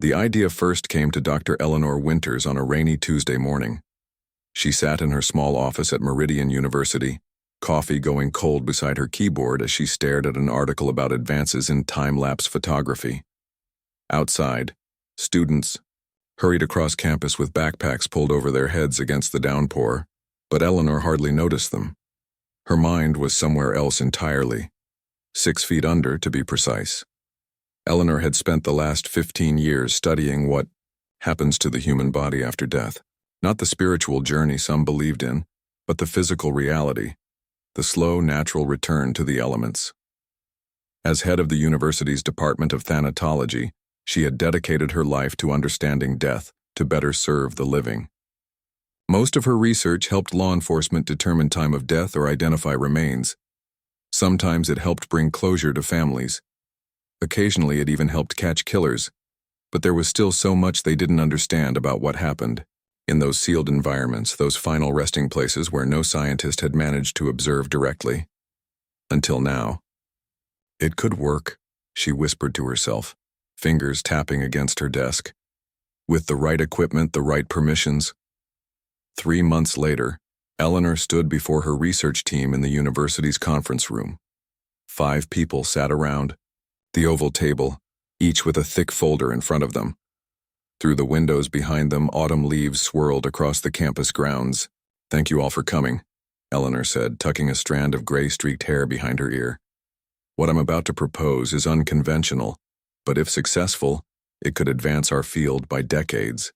The idea first came to Dr. Eleanor Winters on a rainy Tuesday morning. She sat in her small office at Meridian University, coffee going cold beside her keyboard as she stared at an article about advances in time-lapse photography. Outside, students hurried across campus with backpacks pulled over their heads against the downpour, but Eleanor hardly noticed them. Her mind was somewhere else entirely, 6 feet under to be precise. Eleanor had spent the last 15 years studying what happens to the human body after death. Not the spiritual journey some believed in, but the physical reality, the slow, natural return to the elements. As head of the university's Department of Thanatology, she had dedicated her life to understanding death to better serve the living. Most of her research helped law enforcement determine time of death or identify remains. Sometimes it helped bring closure to families. Occasionally it even helped catch killers, but there was still so much they didn't understand about what happened in those sealed environments, those final resting places where no scientist had managed to observe directly. Until now. It could work, she whispered to herself, fingers tapping against her desk. With the right equipment, the right permissions. 3 months later, Eleanor stood before her research team in the university's conference room. 5 people sat around the oval table, each with a thick folder in front of them. Through the windows behind them, autumn leaves swirled across the campus grounds. "Thank you all for coming," Eleanor said, tucking a strand of gray-streaked hair behind her ear. "What I'm about to propose is unconventional, but if successful, it could advance our field by decades."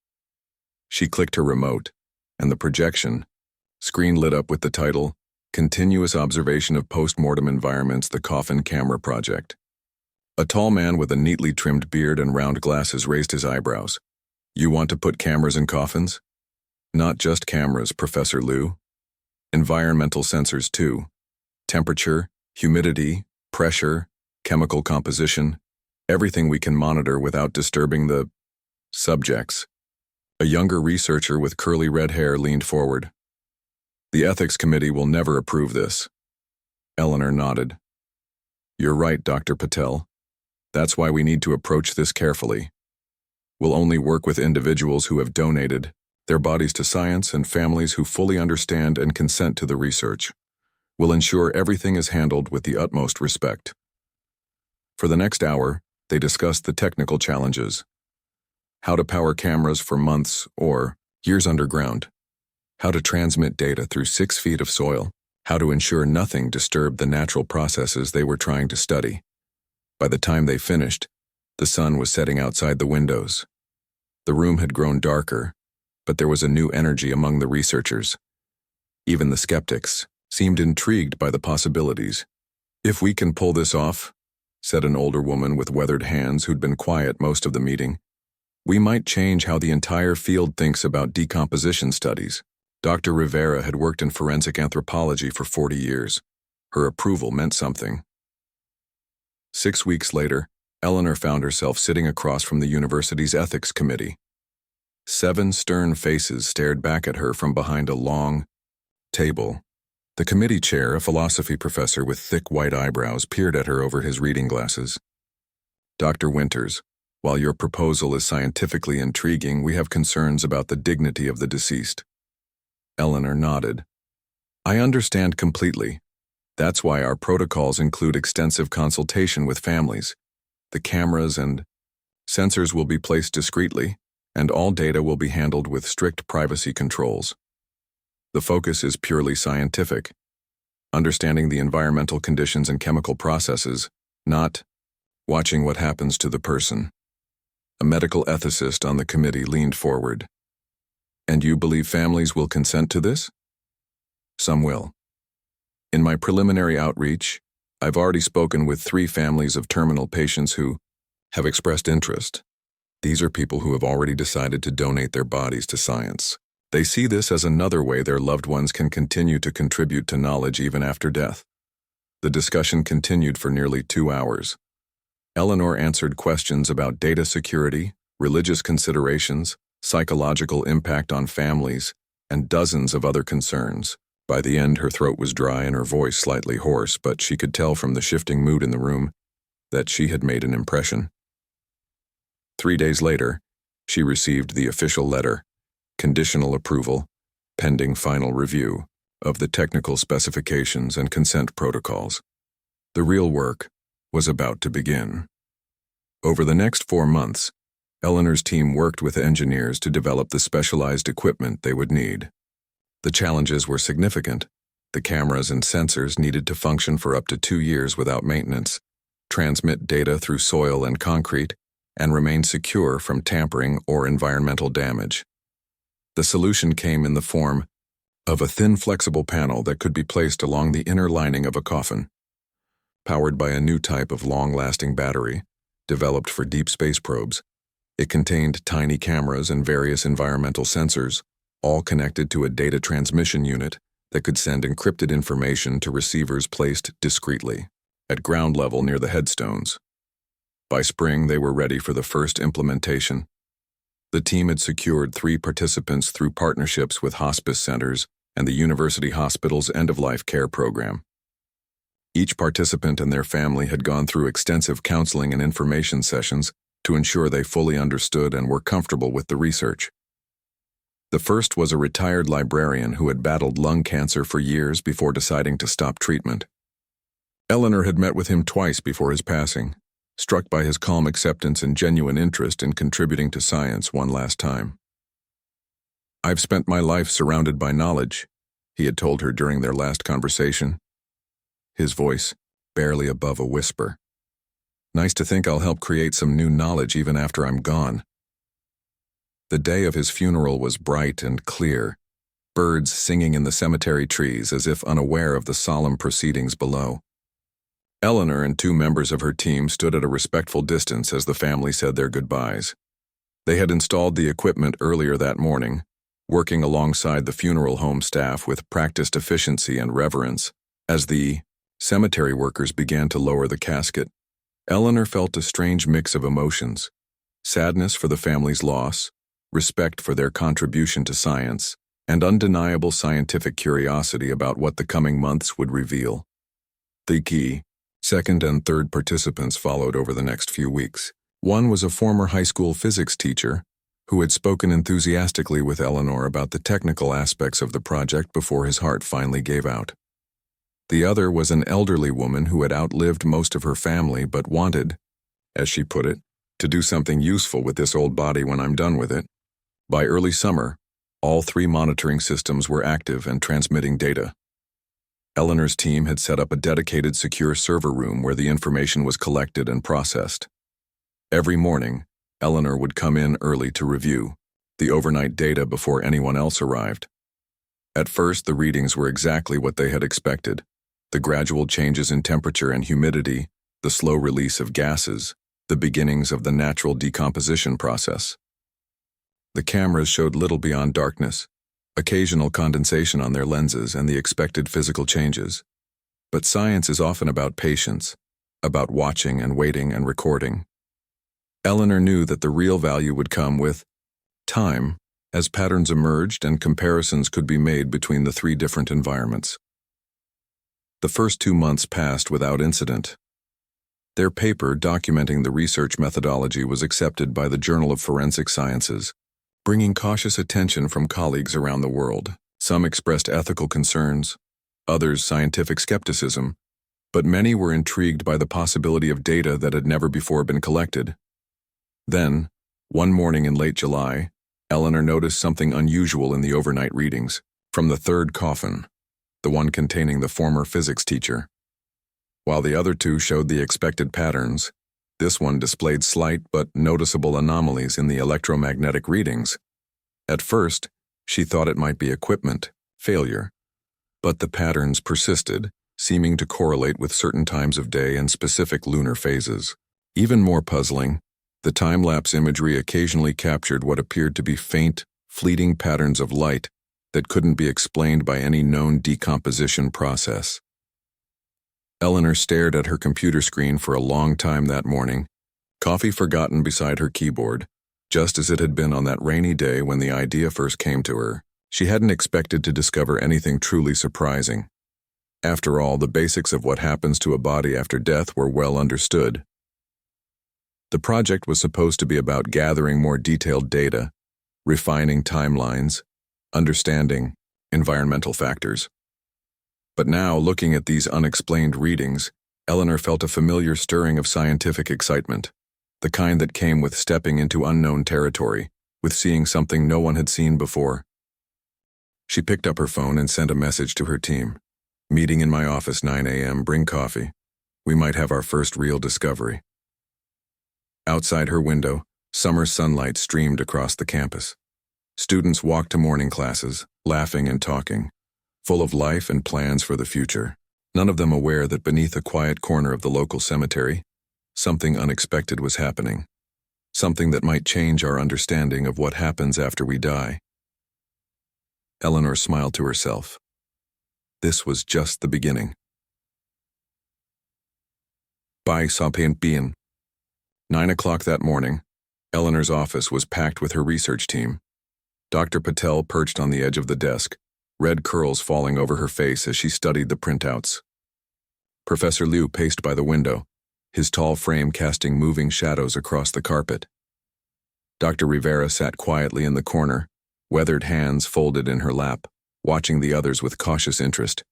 She clicked her remote, and the projection screen lit up with the title, "Continuous Observation of Post-Mortem Environments, the Coffin Camera Project." A tall man with a neatly trimmed beard and round glasses raised his eyebrows. "You want to put cameras in coffins?" "Not just cameras, Professor Liu. Environmental sensors too. Temperature, humidity, pressure, chemical composition, everything we can monitor without disturbing the subjects." A younger researcher with curly red hair leaned forward. "The ethics committee will never approve this." Eleanor nodded. "You're right, Dr. Patel. That's why we need to approach this carefully. We'll only work with individuals who have donated their bodies to science and families who fully understand and consent to the research. We'll ensure everything is handled with the utmost respect." For the next hour, they discussed the technical challenges. How to power cameras for months or years underground. How to transmit data through 6 feet of soil. How to ensure nothing disturbed the natural processes they were trying to study. By the time they finished, the sun was setting outside the windows. The room had grown darker, but there was a new energy among the researchers. Even the skeptics seemed intrigued by the possibilities. "If we can pull this off," said an older woman with weathered hands who'd been quiet most of the meeting, "we might change how the entire field thinks about decomposition studies." Dr. Rivera had worked in forensic anthropology for 40 years. Her approval meant something. 6 weeks later, Eleanor found herself sitting across from the university's ethics committee. 7 stern faces stared back at her from behind a long table. The committee chair, a philosophy professor with thick white eyebrows, peered at her over his reading glasses. "Dr. Winters, while your proposal is scientifically intriguing, we have concerns about the dignity of the deceased." Eleanor nodded. "I understand completely. That's why our protocols include extensive consultation with families. The cameras and sensors will be placed discreetly, and all data will be handled with strict privacy controls. The focus is purely scientific, understanding the environmental conditions and chemical processes, not watching what happens to the person." A medical ethicist on the committee leaned forward. "And you believe families will consent to this?" "Some will. In my preliminary outreach, I've already spoken with 3 families of terminal patients who have expressed interest. These are people who have already decided to donate their bodies to science. They see this as another way their loved ones can continue to contribute to knowledge even after death." The discussion continued for nearly 2 hours. Eleanor answered questions about data security, religious considerations, psychological impact on families, and dozens of other concerns. By the end, her throat was dry and her voice slightly hoarse, but she could tell from the shifting mood in the room that she had made an impression. 3 days later, she received the official letter, conditional approval, pending final review, of the technical specifications and consent protocols. The real work was about to begin. Over the next 4 months, Eleanor's team worked with engineers to develop the specialized equipment they would need. The challenges were significant. The cameras and sensors needed to function for up to 2 years without maintenance, transmit data through soil and concrete, and remain secure from tampering or environmental damage. The solution came in the form of a thin, flexible panel that could be placed along the inner lining of a coffin. Powered by a new type of long-lasting battery, developed for deep space probes, it contained tiny cameras and various environmental sensors, all connected to a data transmission unit that could send encrypted information to receivers placed discreetly, at ground level near the headstones. By spring, they were ready for the first implementation. The team had secured 3 participants through partnerships with hospice centers and the university hospital's end-of-life care program. Each participant and their family had gone through extensive counseling and information sessions to ensure they fully understood and were comfortable with the research. The first was a retired librarian who had battled lung cancer for years before deciding to stop treatment. Eleanor had met with him twice before his passing, struck by his calm acceptance and genuine interest in contributing to science one last time. "I've spent my life surrounded by knowledge," he had told her during their last conversation, his voice barely above a whisper. "Nice to think I'll help create some new knowledge even after I'm gone." The day of his funeral was bright and clear, birds singing in the cemetery trees as if unaware of the solemn proceedings below. Eleanor and 2 members of her team stood at a respectful distance as the family said their goodbyes. They had installed the equipment earlier that morning, working alongside the funeral home staff with practiced efficiency and reverence. As the cemetery workers began to lower the casket, Eleanor felt a strange mix of emotions: sadness for the family's loss, respect for their contribution to science, and undeniable scientific curiosity about what the coming months would reveal. The key second and third participants followed over the next few weeks. One was a former high school physics teacher who had spoken enthusiastically with Eleanor about the technical aspects of the project before his heart finally gave out. The other was an elderly woman who had outlived most of her family but wanted, as she put it, to do something useful with this old body when I'm done with it. By early summer, all 3 monitoring systems were active and transmitting data. Eleanor's team had set up a dedicated secure server room where the information was collected and processed. Every morning, Eleanor would come in early to review the overnight data before anyone else arrived. At first, the readings were exactly what they had expected: the gradual changes in temperature and humidity, the slow release of gases, the beginnings of the natural decomposition process. The cameras showed little beyond darkness, occasional condensation on their lenses, and the expected physical changes. But science is often about patience, about watching and waiting and recording. Eleanor knew that the real value would come with time, as patterns emerged and comparisons could be made between the 3 different environments. The first 2 months passed without incident. Their paper documenting the research methodology was accepted by the Journal of Forensic Sciences, bringing cautious attention from colleagues around the world. Some expressed ethical concerns, others scientific skepticism, but many were intrigued by the possibility of data that had never before been collected. Then, one morning in late July, Eleanor noticed something unusual in the overnight readings from the 3rd coffin, the one containing the former physics teacher. While the other 2 showed the expected patterns, this one displayed slight but noticeable anomalies in the electromagnetic readings. At first, she thought it might be equipment failure, but the patterns persisted, seeming to correlate with certain times of day and specific lunar phases. Even more puzzling, the time-lapse imagery occasionally captured what appeared to be faint, fleeting patterns of light that couldn't be explained by any known decomposition process. Eleanor stared at her computer screen for a long time that morning, coffee forgotten beside her keyboard, just as it had been on that rainy day when the idea first came to her. She hadn't expected to discover anything truly surprising. After all, the basics of what happens to a body after death were well understood. The project was supposed to be about gathering more detailed data, refining timelines, understanding environmental factors. But now, looking at these unexplained readings, Eleanor felt a familiar stirring of scientific excitement, the kind that came with stepping into unknown territory, with seeing something no one had seen before. She picked up her phone and sent a message to her team. Meeting in my office 9 a.m., bring coffee. We might have our first real discovery. Outside her window, summer sunlight streamed across the campus. Students walked to morning classes, laughing and talking, full of life and plans for the future, none of them aware that beneath a quiet corner of the local cemetery, something unexpected was happening, something that might change our understanding of what happens after we die. Eleanor smiled to herself. This was just the beginning. By Sapient Bien. 9 o'clock that morning, Eleanor's office was packed with her research team. Dr. Patel perched on the edge of the desk, red curls falling over her face as she studied the printouts. Professor Liu paced by the window, his tall frame casting moving shadows across the carpet. Dr. Rivera sat quietly in the corner, weathered hands folded in her lap, watching the others with cautious interest.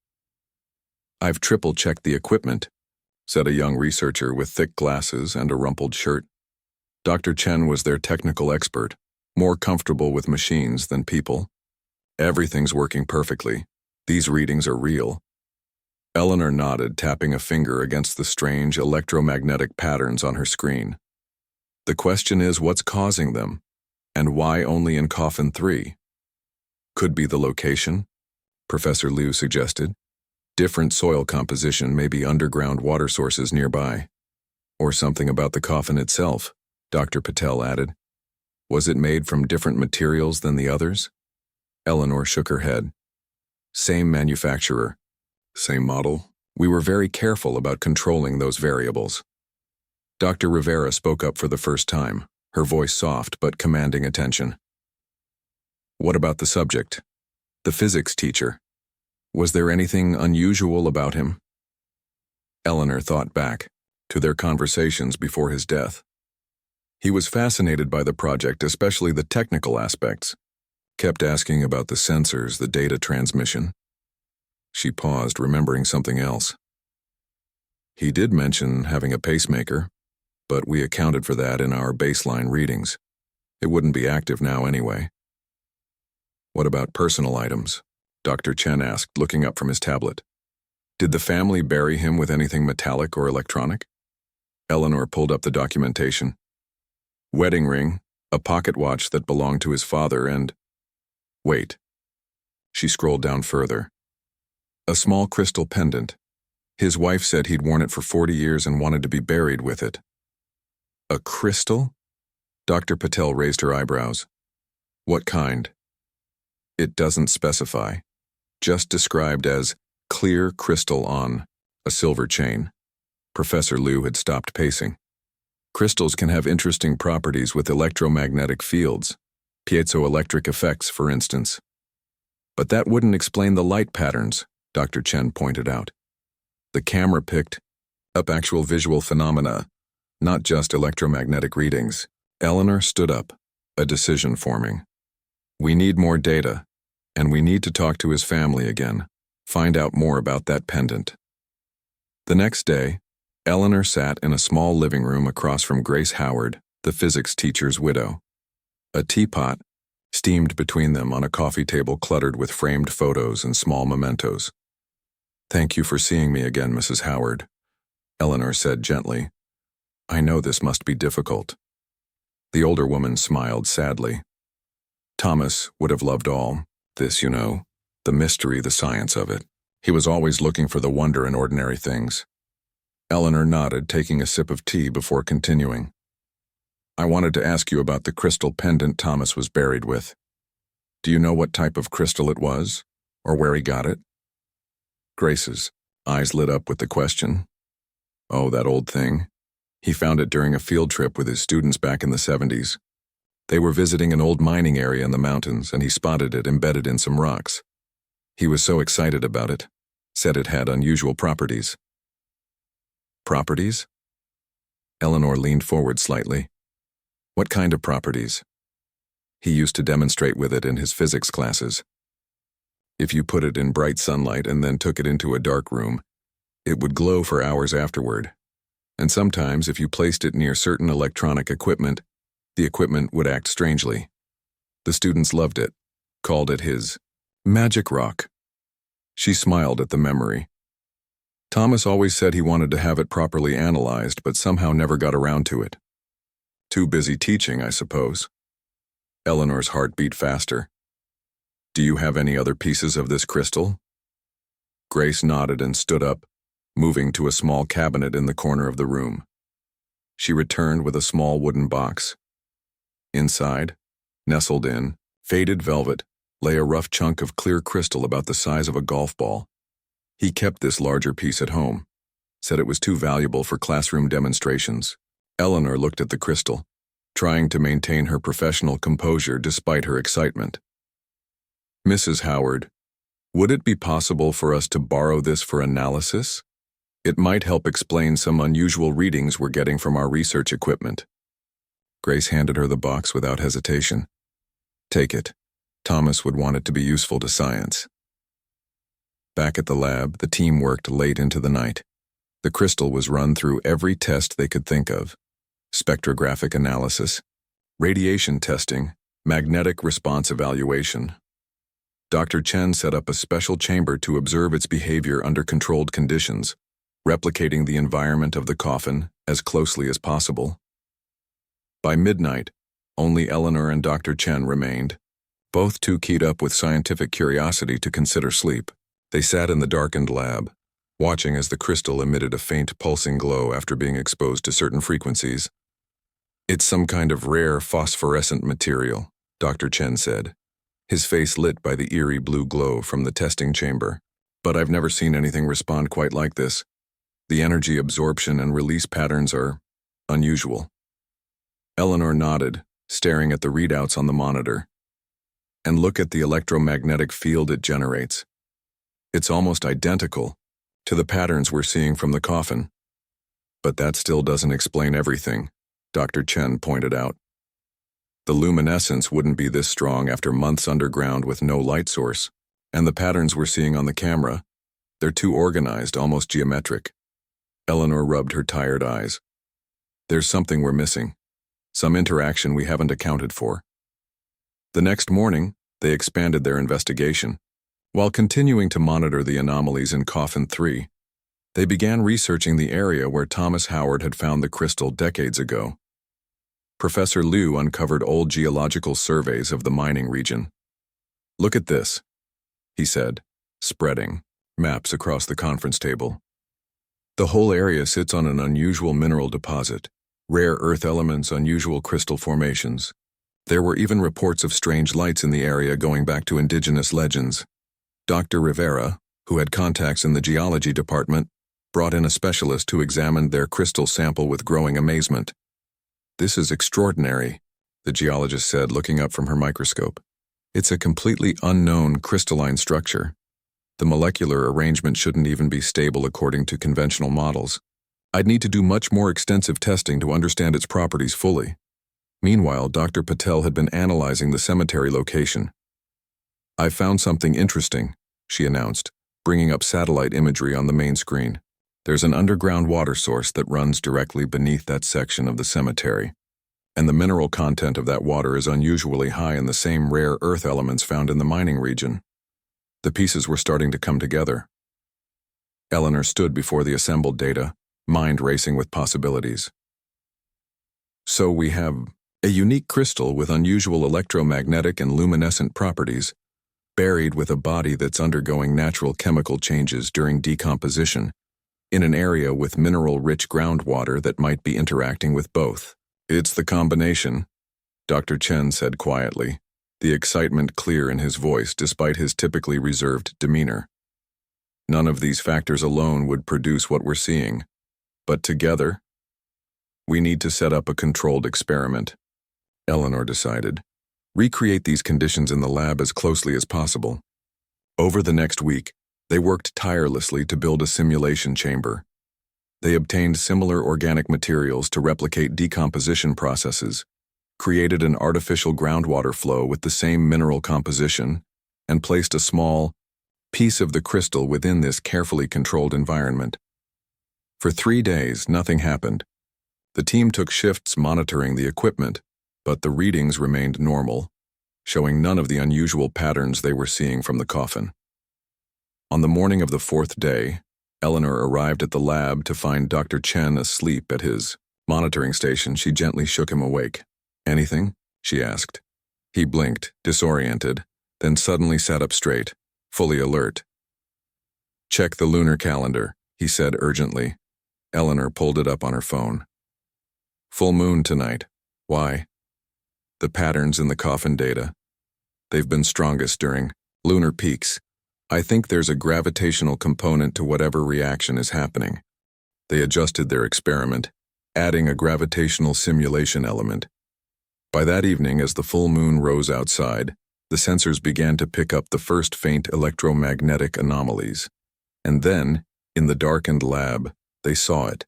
"I've triple-checked the equipment," said a young researcher with thick glasses and a rumpled shirt. Dr. Chen was their technical expert, more comfortable with machines than people. "Everything's working perfectly. These readings are real." Eleanor nodded, tapping a finger against the strange electromagnetic patterns on her screen. "The question is what's causing them, and why only in Coffin 3? Could be the location," Professor Liu suggested. "Different soil composition, maybe underground water sources nearby. Or something about the coffin itself," Dr. Patel added. "Was it made from different materials than the others?" Eleanor shook her head. "Same manufacturer, same model. We were very careful about controlling those variables." Dr. Rivera spoke up for the first time, her voice soft but commanding attention. "What about the subject? The physics teacher? Was there anything unusual about him?" Eleanor thought back to their conversations before his death. He was fascinated by the project, especially the technical aspects. Kept asking about the sensors, the data transmission. She paused, remembering something else. "He did mention having a pacemaker, but we accounted for that in our baseline readings. It wouldn't be active now anyway." "What about personal items?" Dr. Chen asked, looking up from his tablet. "Did the family bury him with anything metallic or electronic?" Eleanor pulled up the documentation. "Wedding ring, a pocket watch that belonged to his father, and..." "Wait." She scrolled down further. "A small crystal pendant. His wife said he'd worn it for 40 years and wanted to be buried with it." "A crystal?" Dr. Patel raised her eyebrows. "What kind?" "It doesn't specify. Just described as clear crystal on a silver chain." Professor Liu had stopped pacing. "Crystals can have interesting properties with electromagnetic fields, piezoelectric effects, for instance." "But that wouldn't explain the light patterns," Dr. Chen pointed out. "The camera picked up actual visual phenomena, not just electromagnetic readings." Eleanor stood up, a decision forming. "We need more data, and we need to talk to his family again, find out more about that pendant." The next day, Eleanor sat in a small living room across from Grace Howard, the physics teacher's widow. A teapot steamed between them on a coffee table cluttered with framed photos and small mementos. "Thank you for seeing me again, Mrs. Howard," Eleanor said gently. "I know this must be difficult." The older woman smiled sadly. "Thomas would have loved all this, the mystery, the science of it. He was always looking for the wonder in ordinary things." Eleanor nodded, taking a sip of tea before continuing. "I wanted to ask you about the crystal pendant Thomas was buried with. Do you know what type of crystal it was, or where he got it?" Grace's eyes lit up with the question. "Oh, that old thing. He found it during a field trip with his students back in the 70s. They were visiting an old mining area in the mountains, and he spotted it embedded in some rocks. He was so excited about it, said it had unusual properties." "Properties?" Eleanor leaned forward slightly. What kind of properties? He used to demonstrate with it in his physics classes. If you put it in bright sunlight and then took it into a dark room, it would glow for hours afterward. And sometimes, if you placed it near certain electronic equipment, the equipment would act strangely. The students loved it, called it his magic rock. She smiled at the memory. Thomas always said he wanted to have it properly analyzed, but somehow never got around to it. Too busy teaching, I suppose. Eleanor's heart beat faster. Do you have any other pieces of this crystal? Grace nodded and stood up, moving to a small cabinet in the corner of the room. She returned with a small wooden box. Inside, nestled in faded velvet, lay a rough chunk of clear crystal about the size of a golf ball. He kept this larger piece at home, said it was too valuable for classroom demonstrations. Eleanor looked at the crystal, trying to maintain her professional composure despite her excitement. Mrs. Howard, would it be possible for us to borrow this for analysis? It might help explain some unusual readings we're getting from our research equipment. Grace handed her the box without hesitation. Take it. Thomas would want it to be useful to science. Back at the lab, the team worked late into the night. The crystal was run through every test they could think of: spectrographic analysis, radiation testing, magnetic response evaluation. Dr. Chen set up a special chamber to observe its behavior under controlled conditions, replicating the environment of the coffin as closely as possible. By midnight, only Eleanor and Dr. Chen remained, both too keyed up with scientific curiosity to consider sleep. They sat in the darkened lab, watching as the crystal emitted a faint pulsing glow after being exposed to certain frequencies. It's some kind of rare phosphorescent material, Dr. Chen said, his face lit by the eerie blue glow from the testing chamber. But I've never seen anything respond quite like this. The energy absorption and release patterns are unusual. Eleanor nodded, staring at the readouts on the monitor. And look at the electromagnetic field it generates. It's almost identical to the patterns we're seeing from the coffin. But that still doesn't explain everything, Dr. Chen pointed out. The luminescence wouldn't be this strong after months underground with no light source. And the patterns we're seeing on the camera, they're too organized, almost geometric. Eleanor rubbed her tired eyes. There's something we're missing, some interaction we haven't accounted for. The next morning, they expanded their investigation. While continuing to monitor the anomalies in Coffin 3, they began researching the area where Thomas Howard had found the crystal decades ago. Professor Liu uncovered old geological surveys of the mining region. Look at this, he said, spreading maps across the conference table. The whole area sits on an unusual mineral deposit, rare earth elements, unusual crystal formations. There were even reports of strange lights in the area going back to indigenous legends. Dr. Rivera, who had contacts in the geology department, brought in a specialist who examined their crystal sample with growing amazement. This is extraordinary, the geologist said, looking up from her microscope. It's a completely unknown crystalline structure. The molecular arrangement shouldn't even be stable according to conventional models. I'd need to do much more extensive testing to understand its properties fully. Meanwhile, Dr. Patel had been analyzing the cemetery location. I've found something interesting, she announced, bringing up satellite imagery on the main screen. There's an underground water source that runs directly beneath that section of the cemetery, and the mineral content of that water is unusually high in the same rare earth elements found in the mining region. The pieces were starting to come together. Eleanor stood before the assembled data, mind racing with possibilities. So we have a unique crystal with unusual electromagnetic and luminescent properties, buried with a body that's undergoing natural chemical changes during decomposition, in an area with mineral-rich groundwater that might be interacting with both. It's the combination, Dr. Chen said quietly, the excitement clear in his voice despite his typically reserved demeanor. None of these factors alone would produce what we're seeing, but together, we need to set up a controlled experiment, Eleanor decided. Recreate these conditions in the lab as closely as possible. Over the next week, they worked tirelessly to build a simulation chamber. They obtained similar organic materials to replicate decomposition processes, created an artificial groundwater flow with the same mineral composition, and placed a small piece of the crystal within this carefully controlled environment. For 3 days, nothing happened. The team took shifts monitoring the equipment, but the readings remained normal, showing none of the unusual patterns they were seeing from the coffin. On the morning of the 4th day, Eleanor arrived at the lab to find Dr. Chen asleep at his monitoring station. She gently shook him awake. "Anything?" she asked. He blinked, disoriented, then suddenly sat up straight, fully alert. "Check the lunar calendar," he said urgently. Eleanor pulled it up on her phone. "Full moon tonight. Why?" "The patterns in the coffin data. They've been strongest during lunar peaks. I think there's a gravitational component to whatever reaction is happening." They adjusted their experiment, adding a gravitational simulation element. By that evening, as the full moon rose outside, the sensors began to pick up the first faint electromagnetic anomalies. And then, in the darkened lab, they saw it,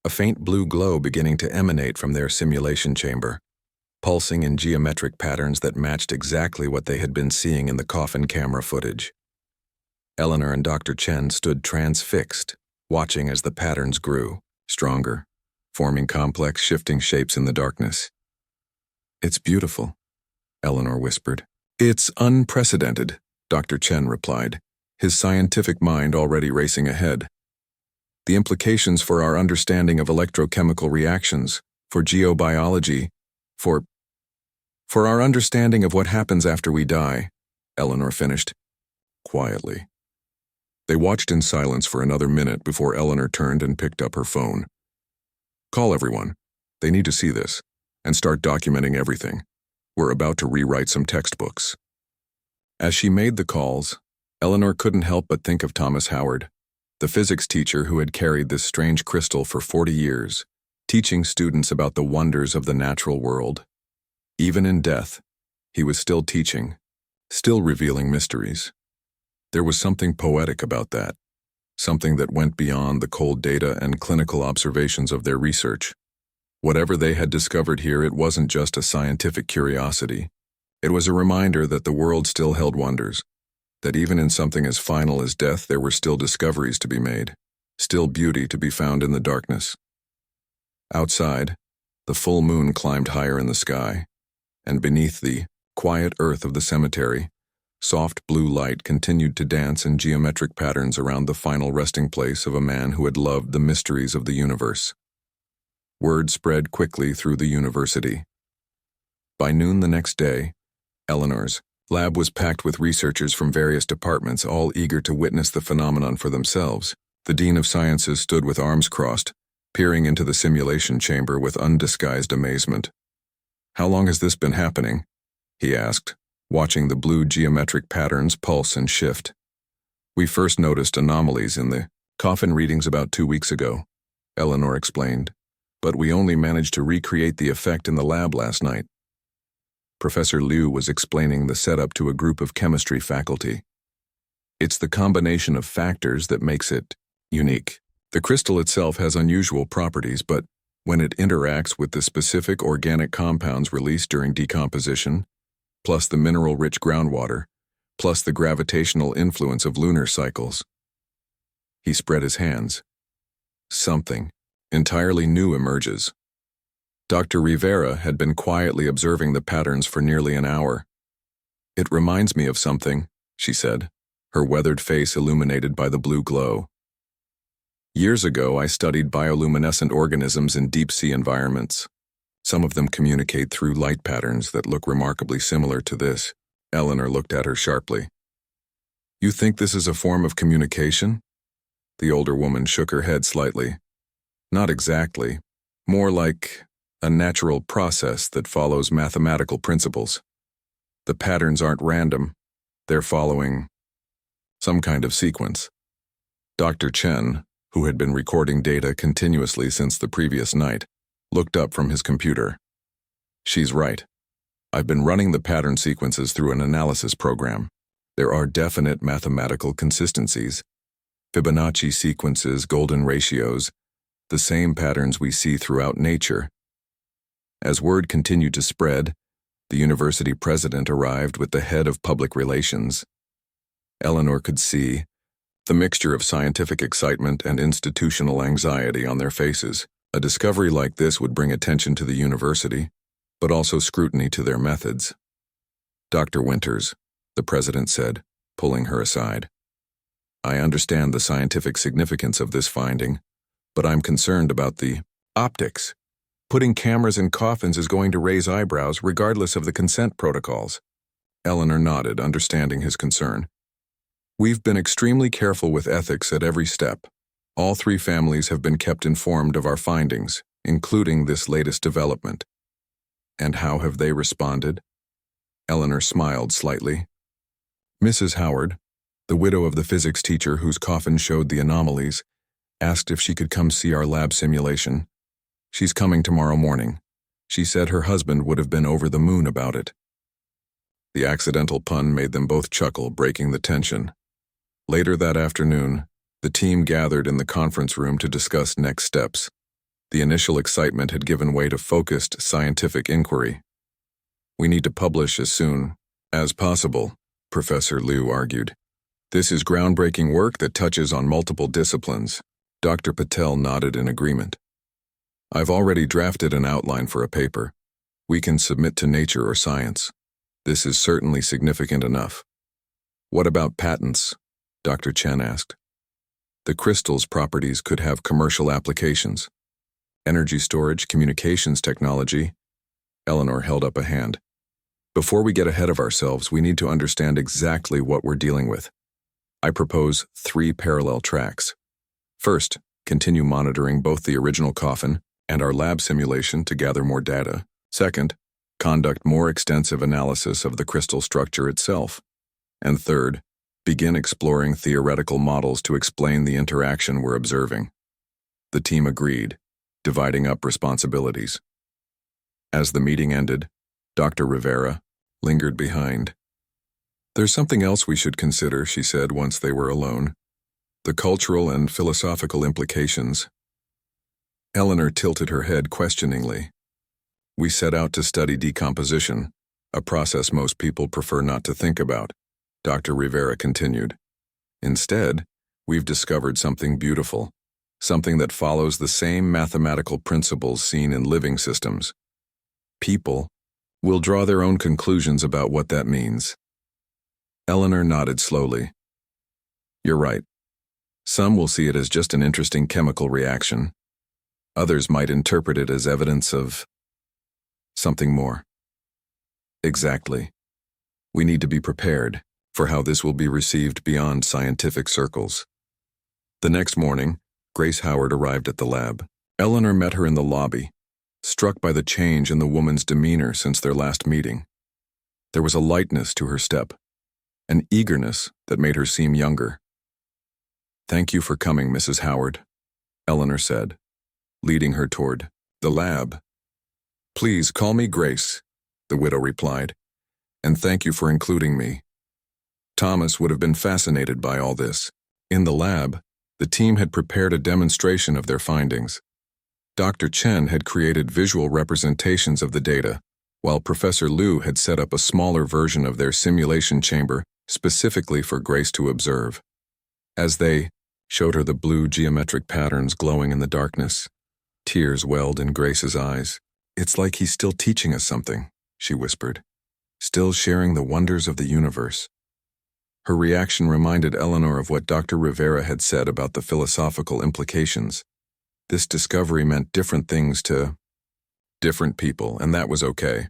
a faint blue glow beginning to emanate from their simulation chamber, pulsing in geometric patterns that matched exactly what they had been seeing in the coffin camera footage. Eleanor and Dr. Chen stood transfixed, watching as the patterns grew, stronger, forming complex, shifting shapes in the darkness. "It's beautiful," Eleanor whispered. "It's unprecedented," Dr. Chen replied, his scientific mind already racing ahead. "The implications for our understanding of electrochemical reactions, for geobiology, for our understanding of what happens after we die," Eleanor finished, quietly. They watched in silence for another minute before Eleanor turned and picked up her phone. "Call everyone. They need to see this, and start documenting everything. We're about to rewrite some textbooks." As she made the calls, Eleanor couldn't help but think of Thomas Howard, the physics teacher who had carried this strange crystal for 40 years, teaching students about the wonders of the natural world. Even in death, he was still teaching, still revealing mysteries. There was something poetic about that, something that went beyond the cold data and clinical observations of their research. Whatever they had discovered here, it wasn't just a scientific curiosity. It was a reminder that the world still held wonders, that even in something as final as death there were still discoveries to be made, still beauty to be found in the darkness. Outside, the full moon climbed higher in the sky, and beneath the quiet earth of the cemetery, soft blue light continued to dance in geometric patterns around the final resting place of a man who had loved the mysteries of the universe. Word spread quickly through the university. By noon the next day, Eleanor's lab was packed with researchers from various departments, all eager to witness the phenomenon for themselves. The Dean of Sciences stood with arms crossed, peering into the simulation chamber with undisguised amazement. "How long has this been happening?" he asked, watching the blue geometric patterns pulse and shift. "We first noticed anomalies in the coffin readings about 2 weeks ago," Eleanor explained, "but we only managed to recreate the effect in the lab last night." Professor Liu was explaining the setup to a group of chemistry faculty. "It's the combination of factors that makes it unique. The crystal itself has unusual properties, but when it interacts with the specific organic compounds released during decomposition, plus the mineral-rich groundwater, plus the gravitational influence of lunar cycles." He spread his hands. "Something entirely new emerges." Dr. Rivera had been quietly observing the patterns for nearly an hour. "It reminds me of something," she said, her weathered face illuminated by the blue glow. "Years ago, I studied bioluminescent organisms in deep-sea environments. Some of them communicate through light patterns that look remarkably similar to this." Eleanor looked at her sharply. "You think this is a form of communication?" The older woman shook her head slightly. "Not exactly. More like a natural process that follows mathematical principles. The patterns aren't random. They're following some kind of sequence." Dr. Chen, who had been recording data continuously since the previous night, looked up from his computer. "She's right. I've been running the pattern sequences through an analysis program. There are definite mathematical consistencies. Fibonacci sequences, golden ratios. the same patterns we see throughout nature. As word continued to spread, the university president arrived with the head of public relations. Eleanor could see the mixture of scientific excitement and institutional anxiety on their faces. A discovery like this would bring attention to the university, but also scrutiny to their methods. "Dr. Winters," the president said, pulling her aside. "I understand the scientific significance of this finding, but I'm concerned about the optics. Putting cameras in coffins is going to raise eyebrows regardless of the consent protocols." Eleanor nodded, understanding his concern. "We've been extremely careful with ethics at every step. All 3 families have been kept informed of our findings, including this latest development." "And how have they responded?" Eleanor smiled slightly. Mrs. Howard, the widow of the physics teacher whose coffin showed the anomalies, asked if she could come see our lab simulation. "She's coming tomorrow morning. She said her husband would have been over the moon about it." The accidental pun made them both chuckle, breaking the tension. Later that afternoon, the team gathered in the conference room to discuss next steps. The initial excitement had given way to focused scientific inquiry. "We need to publish as soon as possible," Professor Liu argued. "This is groundbreaking work that touches on multiple disciplines." Dr. Patel nodded in agreement. "I've already drafted an outline for a paper. We can submit to Nature or Science. This is certainly significant enough." "What about patents?" Dr. Chen asked. "The crystal's properties could have commercial applications. Energy storage, communications technology." Eleanor held up a hand. "Before we get ahead of ourselves, we need to understand exactly what we're dealing with. I propose 3 parallel tracks. First, continue monitoring both the original coffin and our lab simulation to gather more data. Second, conduct more extensive analysis of the crystal structure itself. And third, begin exploring theoretical models to explain the interaction we're observing." The team agreed, dividing up responsibilities. As the meeting ended, Dr. Rivera lingered behind. "There's something else we should consider," she said once they were alone. "The cultural and philosophical implications." Eleanor tilted her head questioningly. "We set out to study decomposition, a process most people prefer not to think about," Dr. Rivera continued. "Instead, we've discovered something beautiful, something that follows the same mathematical principles seen in living systems. People will draw their own conclusions about what that means." Eleanor nodded slowly. "You're right. Some will see it as just an interesting chemical reaction. Others might interpret it as evidence of something more." "Exactly. We need to be prepared for how this will be received beyond scientific circles." The next morning, Grace Howard arrived at the lab. Eleanor met her in the lobby, struck by the change in the woman's demeanor since their last meeting. There was a lightness to her step, an eagerness that made her seem younger. "Thank you for coming, Mrs. Howard," Eleanor said, leading her toward the lab. "Please call me Grace," the widow replied, "and thank you for including me. Thomas would have been fascinated by all this." In the lab, the team had prepared a demonstration of their findings. Dr. Chen had created visual representations of the data, while Professor Liu had set up a smaller version of their simulation chamber specifically for Grace to observe. As they showed her the blue geometric patterns glowing in the darkness, tears welled in Grace's eyes. "It's like he's still teaching us something," she whispered, "still sharing the wonders of the universe." Her reaction reminded Eleanor of what Dr. Rivera had said about the philosophical implications. This discovery meant different things to different people, and that was okay.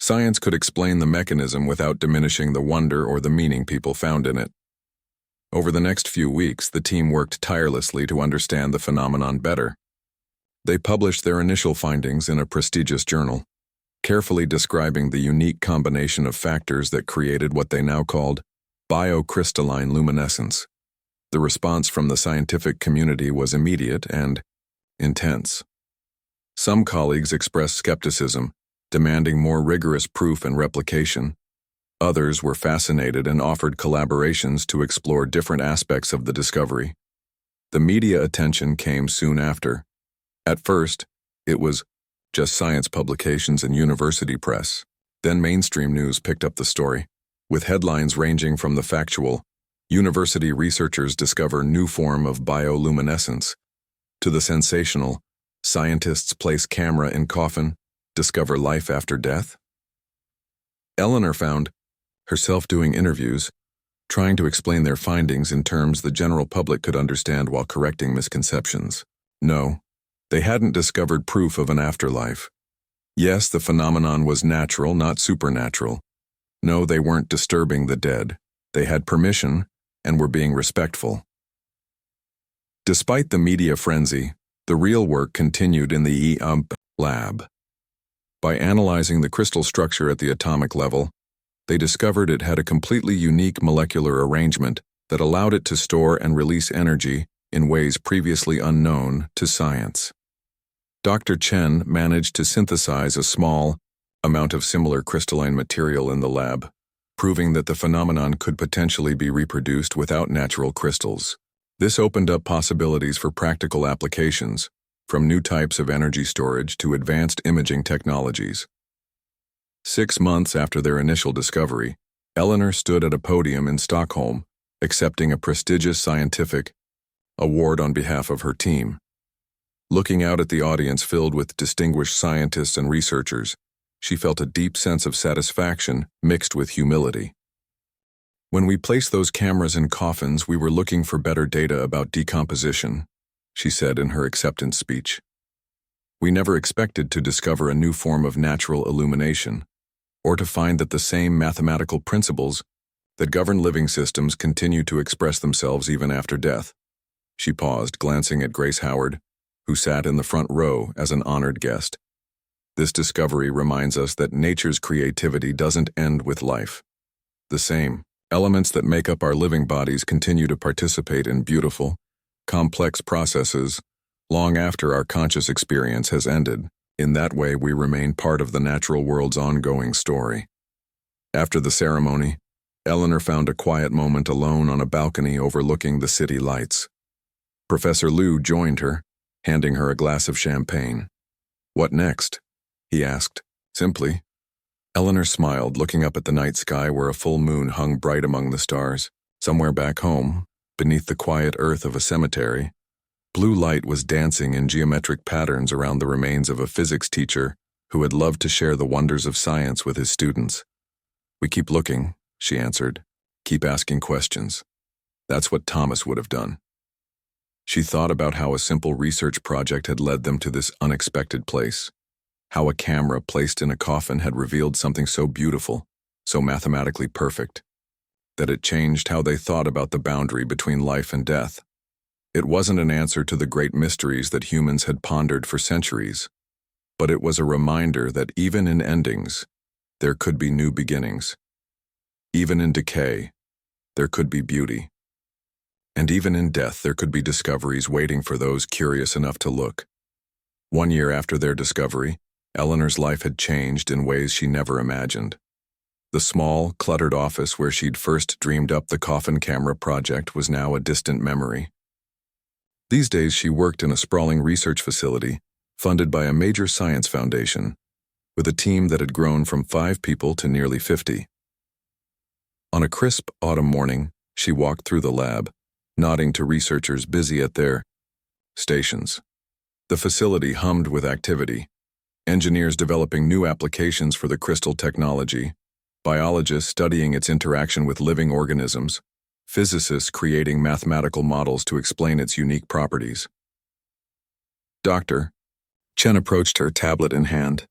Science could explain the mechanism without diminishing the wonder or the meaning people found in it. Over the next few weeks, the team worked tirelessly to understand the phenomenon better. They published their initial findings in a prestigious journal, carefully describing the unique combination of factors that created what they now called biocrystalline luminescence. The response from the scientific community was immediate and intense. Some colleagues expressed skepticism, demanding more rigorous proof and replication. Others were fascinated and offered collaborations to explore different aspects of the discovery. The media attention came soon after, At first, it was just science publications and university press. Then mainstream news picked up the story, with headlines ranging from the factual, "University researchers discover new form of bioluminescence," to the sensational, "Scientists place camera in coffin, discover life after death." Eleanor found herself doing interviews, trying to explain their findings in terms the general public could understand while correcting misconceptions. No, they hadn't discovered proof of an afterlife. Yes, the phenomenon was natural, not supernatural. No, they weren't disturbing the dead. They had permission and were being respectful. Despite the media frenzy, the real work continued in the EUMP lab. By analyzing the crystal structure at the atomic level, they discovered it had a completely unique molecular arrangement that allowed it to store and release energy in ways previously unknown to science. Dr. Chen managed to synthesize a small amount of similar crystalline material in the lab, proving that the phenomenon could potentially be reproduced without natural crystals. This opened up possibilities for practical applications, from new types of energy storage to advanced imaging technologies. 6 months after their initial discovery, Eleanor stood at a podium in Stockholm, accepting a prestigious scientific award on behalf of her team. Looking out at the audience filled with distinguished scientists and researchers, she felt a deep sense of satisfaction mixed with humility. "When we placed those cameras in coffins, we were looking for better data about decomposition," she said in her acceptance speech. "We never expected to discover a new form of natural illumination, or to find that the same mathematical principles that govern living systems continue to express themselves even after death." She paused, glancing at Grace Howard, who sat in the front row as an honored guest. "This discovery reminds us that nature's creativity doesn't end with life. The same elements that make up our living bodies continue to participate in beautiful, complex processes long after our conscious experience has ended. In that way, we remain part of the natural world's ongoing story." After the ceremony, Eleanor found a quiet moment alone on a balcony overlooking the city lights. Professor Liu joined her, handing her a glass of champagne. "What next?" he asked, simply. Eleanor smiled, looking up at the night sky where a full moon hung bright among the stars. Somewhere back home, beneath the quiet earth of a cemetery, blue light was dancing in geometric patterns around the remains of a physics teacher who had loved to share the wonders of science with his students. "We keep looking," she answered. "Keep asking questions. That's what Thomas would have done." She thought about how a simple research project had led them to this unexpected place, how a camera placed in a coffin had revealed something so beautiful, so mathematically perfect, that it changed how they thought about the boundary between life and death. It wasn't an answer to the great mysteries that humans had pondered for centuries, but it was a reminder that even in endings, there could be new beginnings. Even in decay, there could be beauty. And even in death, there could be discoveries waiting for those curious enough to look. 1 year after their discovery, Eleanor's life had changed in ways she never imagined. The small, cluttered office where she'd first dreamed up the coffin camera project was now a distant memory. These days, she worked in a sprawling research facility funded by a major science foundation, with a team that had grown from 5 people to nearly 50. On a crisp autumn morning, she walked through the lab, nodding to researchers busy at their stations. The facility hummed with activity. Engineers developing new applications for the crystal technology, biologists studying its interaction with living organisms, physicists creating mathematical models to explain its unique properties. "Doctor," Chen approached her, tablet in hand.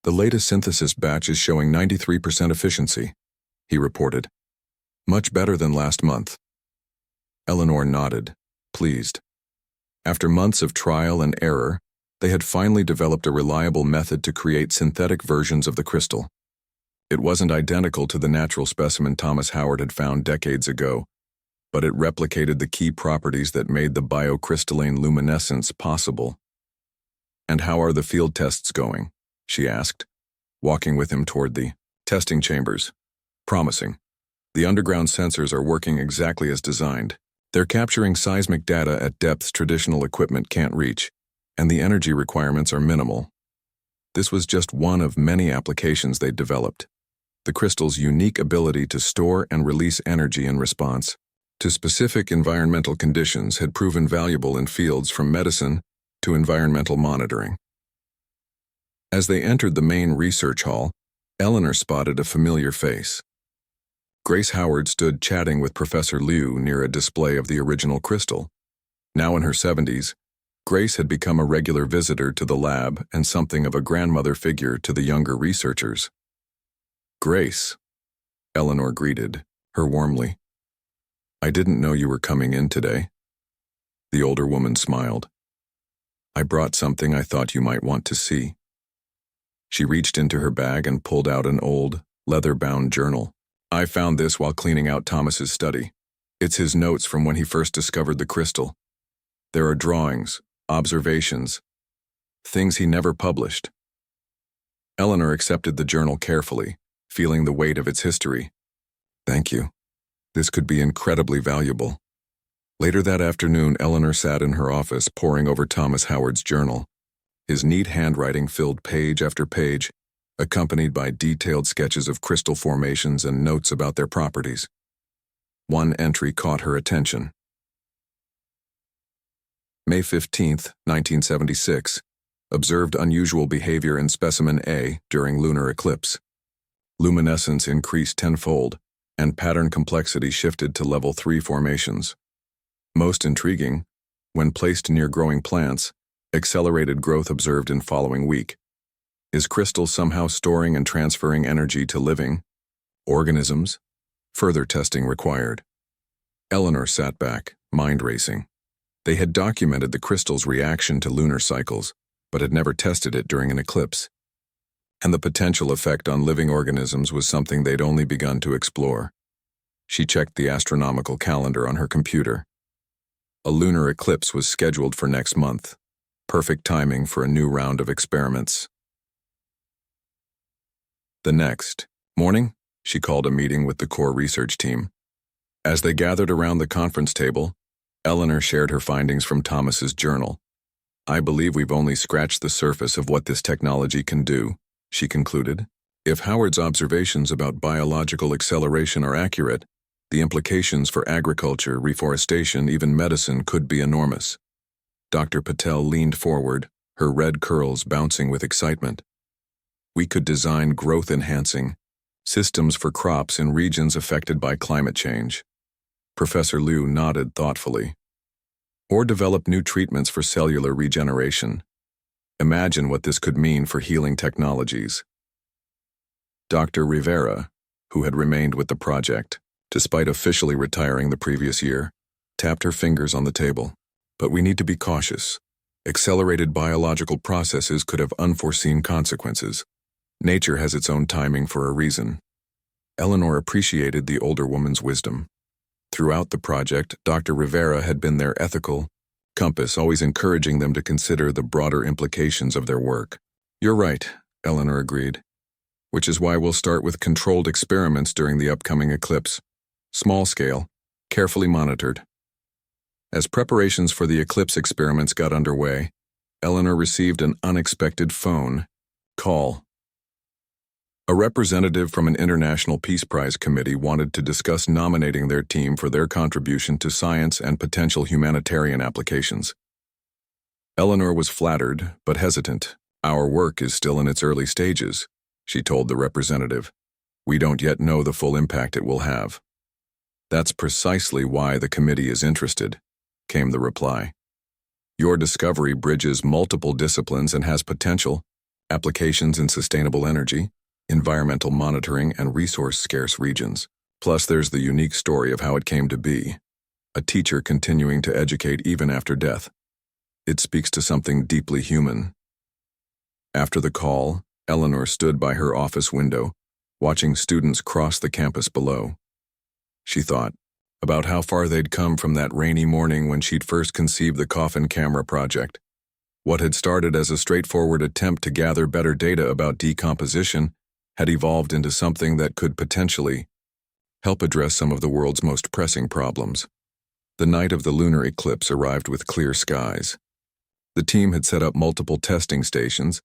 "The latest synthesis batch is showing 93% efficiency," he reported. "Much better than last month." Eleanor nodded, pleased. After months of trial and error, they had finally developed a reliable method to create synthetic versions of the crystal. It wasn't identical to the natural specimen Thomas Howard had found decades ago, but it replicated the key properties that made the biocrystalline luminescence possible. "And how are the field tests going?" she asked, walking with him toward the testing chambers. "Promising. The underground sensors are working exactly as designed. They're capturing seismic data at depths traditional equipment can't reach. and the energy requirements are minimal. This was just one of many applications they'd developed. The crystal's unique ability to store and release energy in response to specific environmental conditions had proven valuable in fields from medicine to environmental monitoring. As they entered the main research hall, Eleanor spotted a familiar face. Grace Howard stood chatting with Professor Liu near a display of the original crystal. Now in her 70s, Grace had become a regular visitor to the lab and something of a grandmother figure to the younger researchers. "Grace," Eleanor greeted her warmly. "I didn't know you were coming in today." The older woman smiled. "I brought something I thought you might want to see." She reached into her bag and pulled out an old, leather-bound journal. "I found this while cleaning out Thomas's study. It's his notes from when he first discovered the crystal. There are drawings, observations, things he never published." Eleanor accepted the journal carefully, feeling the weight of its history. "Thank you. This could be incredibly valuable." Later that afternoon, Eleanor sat in her office poring over Thomas Howard's journal. His neat handwriting filled page after page, accompanied by detailed sketches of crystal formations and notes about their properties. One entry caught her attention. May 15, 1976, observed unusual behavior in specimen A during lunar eclipse. Luminescence increased tenfold, and pattern complexity shifted to level 3 formations. Most intriguing, when placed near growing plants, accelerated growth observed in following week. Is crystal somehow storing and transferring energy to living organisms? Further testing required. Eleanor sat back, mind racing. They had documented the crystal's reaction to lunar cycles, but had never tested it during an eclipse. And the potential effect on living organisms was something they'd only begun to explore. She checked the astronomical calendar on her computer. A lunar eclipse was scheduled for next month. Perfect timing for a new round of experiments. The next morning, she called a meeting with the core research team. As they gathered around the conference table, Eleanor shared her findings from Thomas's journal. "I believe we've only scratched the surface of what this technology can do," she concluded. "If Howard's observations about biological acceleration are accurate, the implications for agriculture, reforestation, even medicine could be enormous." Dr. Patel leaned forward, her red curls bouncing with excitement. "We could design growth-enhancing systems for crops in regions affected by climate change." Professor Liu nodded thoughtfully. "Or develop new treatments for cellular regeneration. Imagine what this could mean for healing technologies." Dr. Rivera, who had remained with the project, despite officially retiring the previous year, tapped her fingers on the table. "But we need to be cautious. Accelerated biological processes could have unforeseen consequences. Nature has its own timing for a reason." Eleanor appreciated the older woman's wisdom. Throughout the project, Dr. Rivera had been their ethical compass, always encouraging them to consider the broader implications of their work. "You're right," Eleanor agreed. "Which is why we'll start with controlled experiments during the upcoming eclipse. Small scale, carefully monitored." As preparations for the eclipse experiments got underway, Eleanor received an unexpected phone call. A representative from an International Peace Prize committee wanted to discuss nominating their team for their contribution to science and potential humanitarian applications. Eleanor was flattered, but hesitant. "Our work is still in its early stages," she told the representative. "We don't yet know the full impact it will have." "That's precisely why the committee is interested," came the reply. "Your discovery bridges multiple disciplines and has potential applications in sustainable energy, environmental monitoring, and resource-scarce regions. Plus, there's the unique story of how it came to be. A teacher continuing to educate even after death. It speaks to something deeply human." After the call, Eleanor stood by her office window, watching students cross the campus below. She thought about how far they'd come from that rainy morning when she'd first conceived the Coffin camera project. What had started as a straightforward attempt to gather better data about decomposition had evolved into something that could potentially help address some of the world's most pressing problems. The night of the lunar eclipse arrived with clear skies. The team had set up multiple testing stations,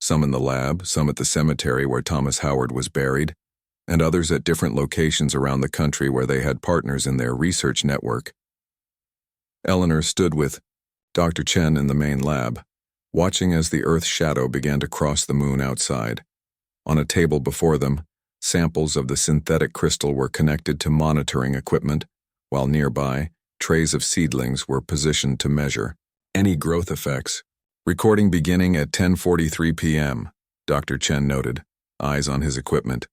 some in the lab, some at the cemetery where Thomas Howard was buried, and others at different locations around the country where they had partners in their research network. Eleanor stood with Dr. Chen in the main lab, watching as the Earth's shadow began to cross the moon outside. On a table before them, samples of the synthetic crystal were connected to monitoring equipment, while nearby, trays of seedlings were positioned to measure any growth effects. Recording beginning at 10:43 p.m., Dr. Chen noted, eyes on his equipment.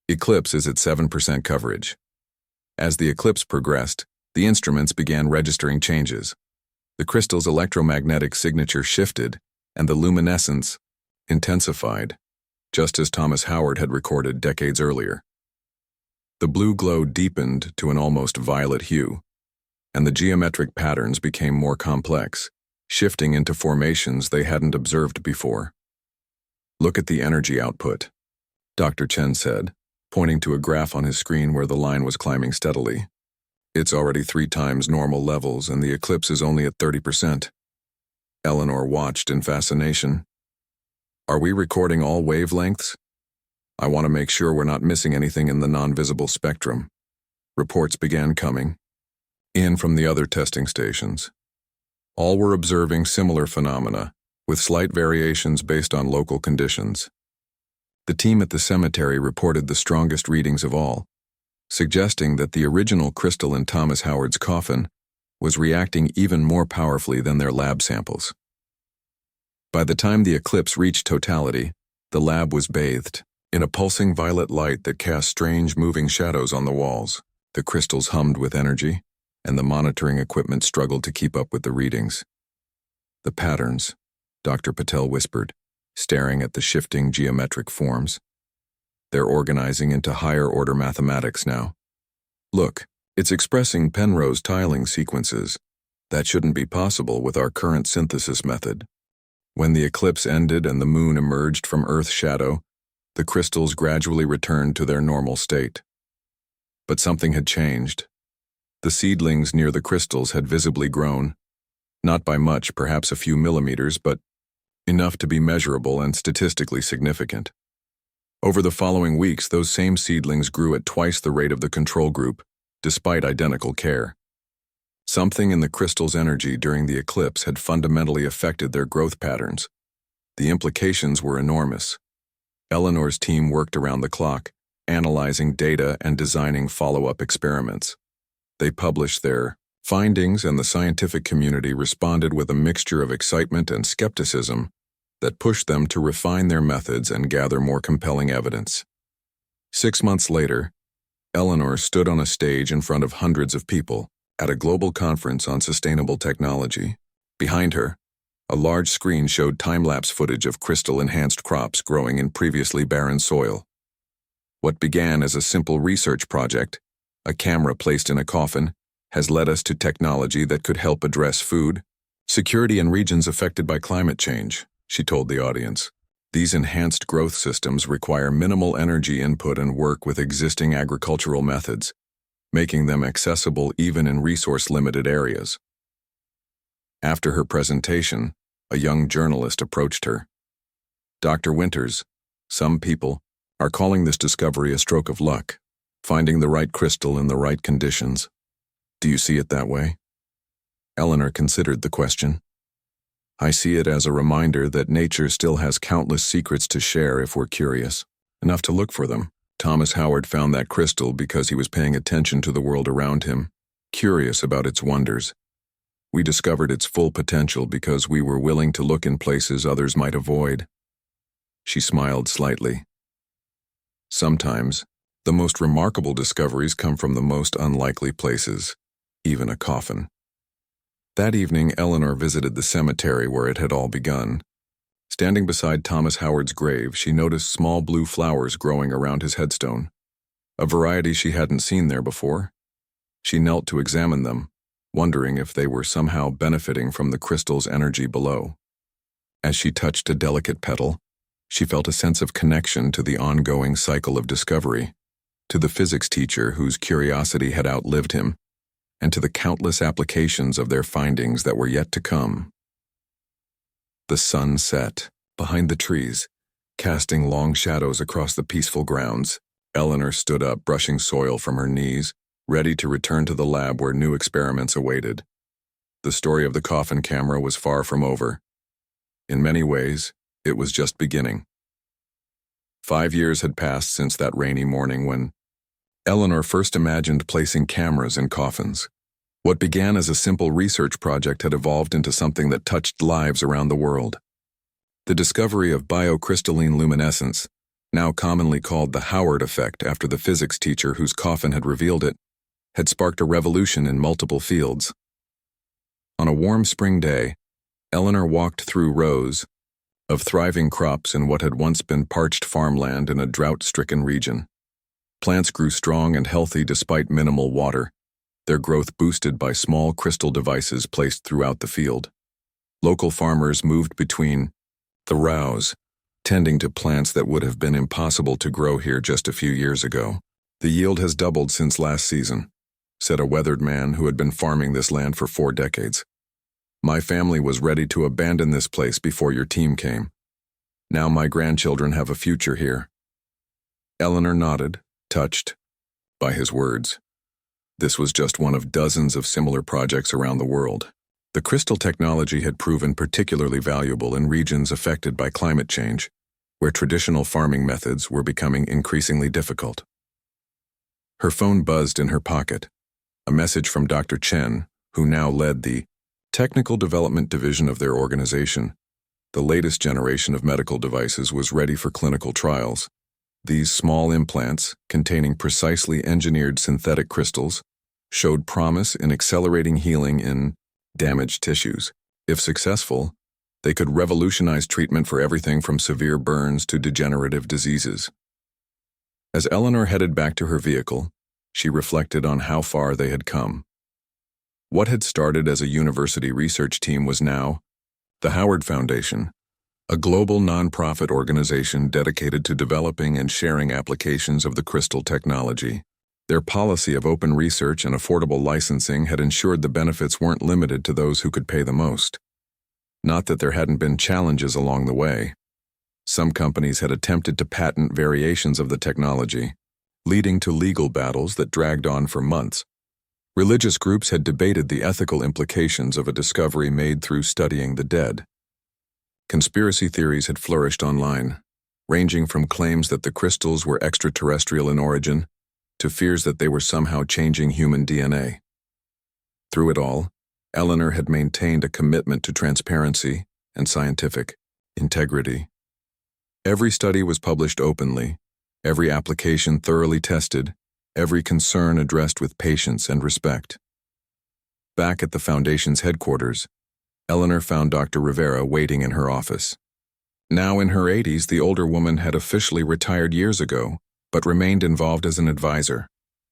Eclipse is at 7% coverage. As the eclipse progressed, the instruments began registering changes. The crystal's electromagnetic signature shifted, and the luminescence intensified, just as Thomas Howard had recorded decades earlier. The blue glow deepened to an almost violet hue, and the geometric patterns became more complex, shifting into formations they hadn't observed before. "Look at the energy output," Dr. Chen said, pointing to a graph on his screen where the line was climbing steadily. "It's already 3 times normal levels, and the eclipse is only at 30%. Eleanor watched in fascination. "Are we recording all wavelengths? I want to make sure we're not missing anything in the non-visible spectrum." Reports began coming in from the other testing stations. All were observing similar phenomena, with slight variations based on local conditions. The team at the cemetery reported the strongest readings of all, suggesting that the original crystal in Thomas Howard's coffin was reacting even more powerfully than their lab samples. By the time the eclipse reached totality, the lab was bathed in a pulsing violet light that cast strange moving shadows on the walls. The crystals hummed with energy, and the monitoring equipment struggled to keep up with the readings. "The patterns," Dr. Patel whispered, staring at the shifting geometric forms. "They're organizing into higher-order mathematics now. Look, it's expressing Penrose tiling sequences. That shouldn't be possible with our current synthesis method." When the eclipse ended and the moon emerged from Earth's shadow, the crystals gradually returned to their normal state. But something had changed. The seedlings near the crystals had visibly grown, not by much, perhaps a few millimeters, but enough to be measurable and statistically significant. Over the following weeks, those same seedlings grew at twice the rate of the control group, despite identical care. Something in the crystal's energy during the eclipse had fundamentally affected their growth patterns. The implications were enormous. Eleanor's team worked around the clock, analyzing data and designing follow-up experiments. They published their findings, and the scientific community responded with a mixture of excitement and skepticism that pushed them to refine their methods and gather more compelling evidence. 6 months later, Eleanor stood on a stage in front of hundreds of people at a global conference on sustainable technology. Behind her, a large screen showed time-lapse footage of crystal-enhanced crops growing in previously barren soil. What began as a simple research project, a camera placed in a coffin, has led us to technology that could help address food security in regions affected by climate change, she told the audience. These enhanced growth systems require minimal energy input and work with existing agricultural methods, making them accessible even in resource-limited areas. After her presentation, a young journalist approached her. "Dr. Winters, some people are calling this discovery a stroke of luck, finding the right crystal in the right conditions. Do you see it that way?" Eleanor considered the question. "I see it as a reminder that nature still has countless secrets to share if we're curious enough to look for them. Thomas Howard found that crystal because he was paying attention to the world around him, curious about its wonders. We discovered its full potential because we were willing to look in places others might avoid." She smiled slightly. "Sometimes, the most remarkable discoveries come from the most unlikely places, even a coffin." That evening, Eleanor visited the cemetery where it had all begun. Standing beside Thomas Howard's grave, she noticed small blue flowers growing around his headstone, a variety she hadn't seen there before. She knelt to examine them, wondering if they were somehow benefiting from the crystal's energy below. As she touched a delicate petal, she felt a sense of connection to the ongoing cycle of discovery, to the physics teacher whose curiosity had outlived him, and to the countless applications of their findings that were yet to come. The sun set behind the trees, casting long shadows across the peaceful grounds. Eleanor stood up, brushing soil from her knees, ready to return to the lab where new experiments awaited. The story of the Coffin camera was far from over. In many ways, it was just beginning. 5 years had passed since that rainy morning when Eleanor first imagined placing cameras in coffins. What began as a simple research project had evolved into something that touched lives around the world. The discovery of biocrystalline luminescence, now commonly called the Howard effect after the physics teacher whose coffin had revealed it, had sparked a revolution in multiple fields. On a warm spring day, Eleanor walked through rows of thriving crops in what had once been parched farmland in a drought-stricken region. Plants grew strong and healthy despite minimal water, their growth boosted by small crystal devices placed throughout the field. Local farmers moved between the rows, tending to plants that would have been impossible to grow here just a few years ago. "The yield has doubled since last season," said a weathered man who had been farming this land for 4 decades. "My family was ready to abandon this place before your team came. Now my grandchildren have a future here." Eleanor nodded, touched by his words. This was just one of dozens of similar projects around the world. The crystal technology had proven particularly valuable in regions affected by climate change, where traditional farming methods were becoming increasingly difficult. Her phone buzzed in her pocket, a message from Dr. Chen, who now led the technical development division of their organization. The latest generation of medical devices was ready for clinical trials. These small implants, containing precisely engineered synthetic crystals, showed promise in accelerating healing in damaged tissues. If successful, they could revolutionize treatment for everything from severe burns to degenerative diseases. As Eleanor headed back to her vehicle, she reflected on how far they had come. What had started as a university research team was now the Howard Foundation, a global nonprofit organization dedicated to developing and sharing applications of the crystal technology. Their policy of open research and affordable licensing had ensured the benefits weren't limited to those who could pay the most. Not that there hadn't been challenges along the way. Some companies had attempted to patent variations of the technology, leading to legal battles that dragged on for months. Religious groups had debated the ethical implications of a discovery made through studying the dead. Conspiracy theories had flourished online, ranging from claims that the crystals were extraterrestrial in origin to fears that they were somehow changing human DNA. Through it all, Eleanor had maintained a commitment to transparency and scientific integrity. Every study was published openly, every application thoroughly tested, every concern addressed with patience and respect. Back at the Foundation's headquarters, Eleanor found Dr. Rivera waiting in her office. Now in her 80s, the older woman had officially retired years ago, but remained involved as an advisor,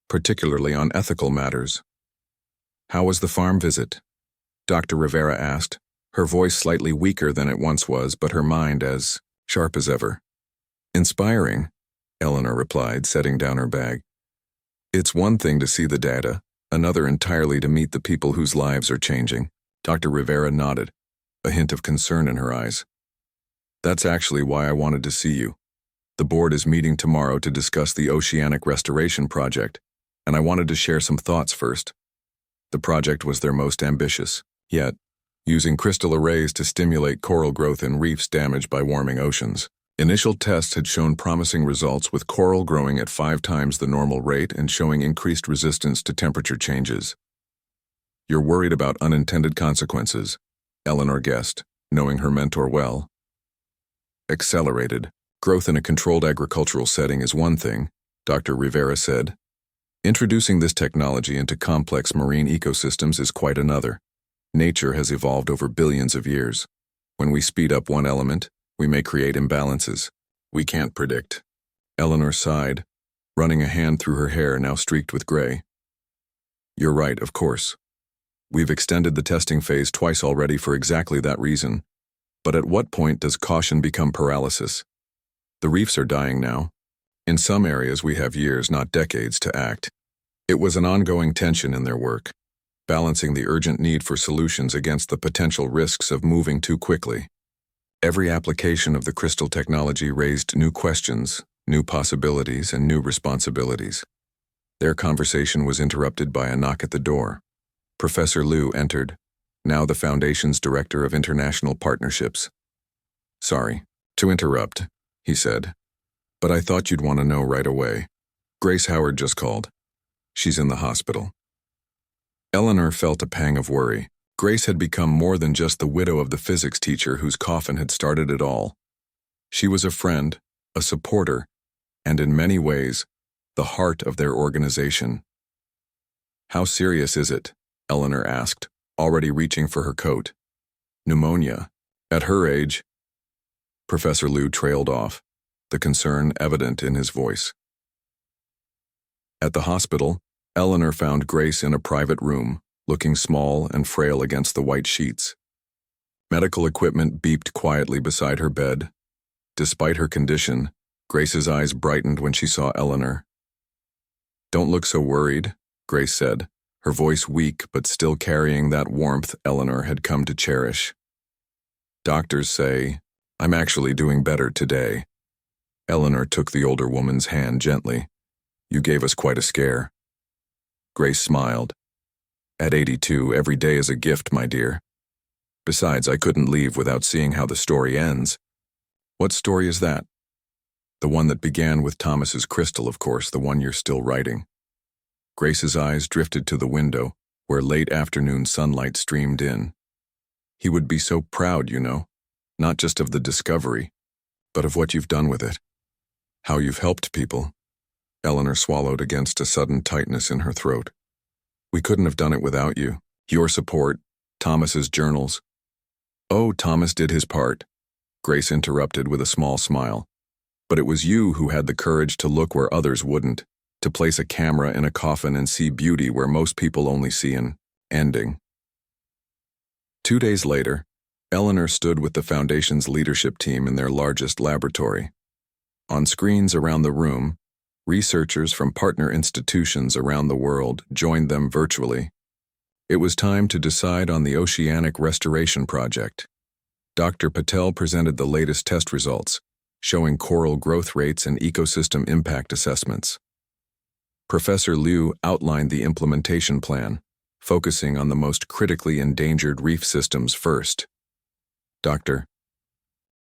particularly on ethical matters. "How was the farm visit?" Dr. Rivera asked, her voice slightly weaker than it once was, but her mind as sharp as ever. "Inspiring," Eleanor replied, setting down her bag. "It's one thing to see the data, another entirely to meet the people whose lives are changing." Dr. Rivera nodded, a hint of concern in her eyes. "That's actually why I wanted to see you. The board is meeting tomorrow to discuss the Oceanic Restoration Project, and I wanted to share some thoughts first." The project was their most ambitious, yet, using crystal arrays to stimulate coral growth in reefs damaged by warming oceans. Initial tests had shown promising results, with coral growing at 5 times the normal rate and showing increased resistance to temperature changes. "You're worried about unintended consequences," Eleanor guessed, knowing her mentor well. "Accelerated growth in a controlled agricultural setting is one thing," Dr. Rivera said. "Introducing this technology into complex marine ecosystems is quite another. Nature has evolved over billions of years. When we speed up one element, we may create imbalances we can't predict." Eleanor sighed, running a hand through her hair now streaked with gray. "You're right, of course. We've extended the testing phase twice already for exactly that reason. But at what point does caution become paralysis? The reefs are dying now. In some areas we have years, not decades, to act." It was an ongoing tension in their work, balancing the urgent need for solutions against the potential risks of moving too quickly. Every application of the crystal technology raised new questions, new possibilities, and new responsibilities. Their conversation was interrupted by a knock at the door. Professor Liu entered, now the Foundation's Director of International Partnerships. "Sorry to interrupt," he said, "but I thought you'd want to know right away. Grace Howard just called. She's in the hospital." Eleanor felt a pang of worry. Grace had become more than just the widow of the physics teacher whose coffin had started it all. She was a friend, a supporter, and in many ways, the heart of their organization. "How serious is it?" Eleanor asked, already reaching for her coat. "Pneumonia. At her age." Professor Liu trailed off, the concern evident in his voice. At the hospital, Eleanor found Grace in a private room, looking small and frail against the white sheets. Medical equipment beeped quietly beside her bed. Despite her condition, Grace's eyes brightened when she saw Eleanor. "Don't look so worried," Grace said, her voice weak but still carrying that warmth Eleanor had come to cherish. "Doctors say, I'm actually doing better today." Eleanor took the older woman's hand gently. "You gave us quite a scare." Grace smiled. "At 82, every day is a gift, my dear. Besides, I couldn't leave without seeing how the story ends." "What story is that?" "The one that began with Thomas's crystal, of course, the one you're still writing." Grace's eyes drifted to the window, where late afternoon sunlight streamed in. "He would be so proud, you know, not just of the discovery, but of what you've done with it. How you've helped people." Eleanor swallowed against a sudden tightness in her throat. "We couldn't have done it without you. Your support, Thomas's journals." "Oh, Thomas did his part," Grace interrupted with a small smile. "But it was you who had the courage to look where others wouldn't, to place a camera in a coffin and see beauty where most people only see an ending." 2 days later, Eleanor stood with the Foundation's leadership team in their largest laboratory. On screens around the room, researchers from partner institutions around the world joined them virtually. It was time to decide on the oceanic restoration project. Dr. Patel presented the latest test results, showing coral growth rates and ecosystem impact assessments. Professor Liu outlined the implementation plan, focusing on the most critically endangered reef systems first. "Doctor,